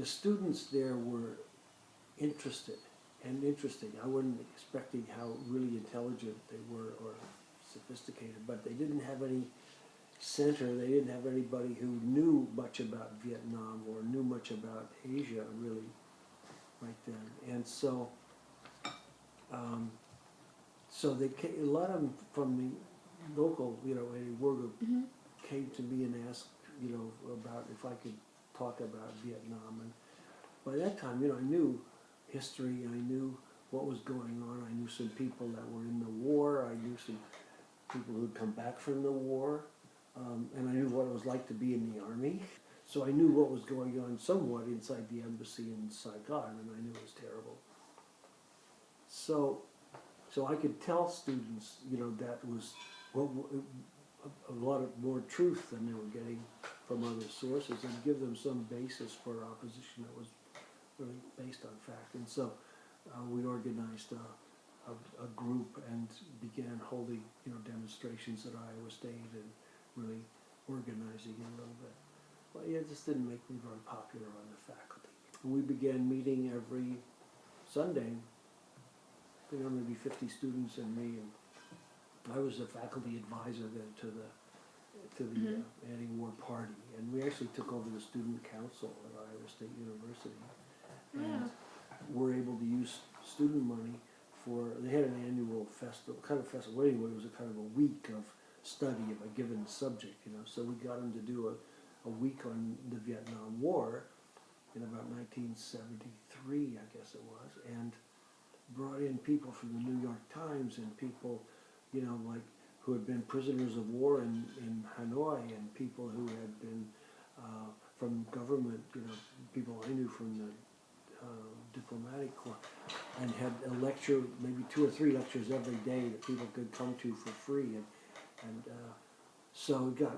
the students there were interested and interesting. I wasn't expecting how really intelligent they were or sophisticated, but they didn't have any center. They didn't have anybody who knew much about Vietnam or knew much about Asia really right then. And so, so they came, a lot of them from the local, you know, came to me and asked, you know, about if I could talk about Vietnam. And by that time, you know, I knew history, I knew what was going on, I knew some people that were in the war, I knew some people who'd come back from the war, and I knew what it was like to be in the army. So I knew what was going on somewhat inside the embassy in Saigon, and I knew it was terrible. So I could tell students, you know, that was a lot of more truth than they were getting from other sources, and give them some basis for opposition that was really based on fact. And so we organized a group and began holding, you know, demonstrations at Iowa State and really organizing it a little bit. Well, yeah, it just didn't make me very popular on the faculty. And we began meeting every Sunday. I think there were maybe 50 students and me, and I was the faculty advisor then to the anti-war party, and we actually took over the student council at Iowa State University, and were able to use student money for. They had an annual festival, kind of festival. Anyway, it was a kind of a week of study of a given subject, you know. So we got them to do a week on the Vietnam War in about 1973, I guess it was, and brought in people from the New York Times and people, you know, like who had been prisoners of war in Hanoi, and people who had been from government, you know, people I knew from the diplomatic corps, and had a lecture, maybe 2 or 3 lectures every day that people could come to for free, and so we got,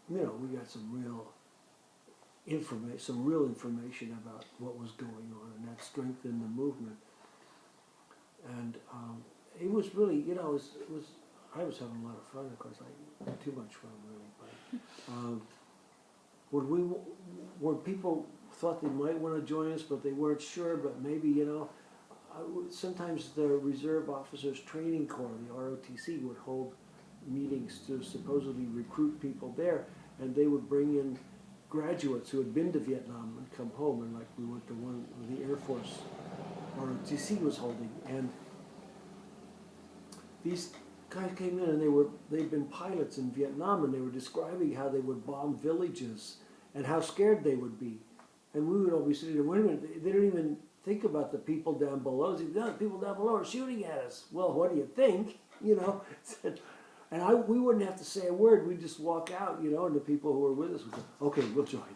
you know, we got some real information about what was going on, and that strengthened the movement. And it was really, you know, it was I was having a lot of fun. Of course, I had too much fun really. But when people thought they might want to join us, but they weren't sure, but maybe, you know, sometimes the Reserve Officers Training Corps, the ROTC, would hold meetings to supposedly recruit people there, and they would bring in graduates who had been to Vietnam and come home, and like we went to one the Air Force ROTC was holding, and these guys came in and they'd been pilots in Vietnam, and they were describing how they would bomb villages and how scared they would be. And we would all be sitting there, wait a minute, they don't even think about the people down below. They say, no, the people down below are shooting at us. Well, what do you think? You know? And we wouldn't have to say a word. We'd just walk out, you know, and the people who were with us would go, okay, we'll join.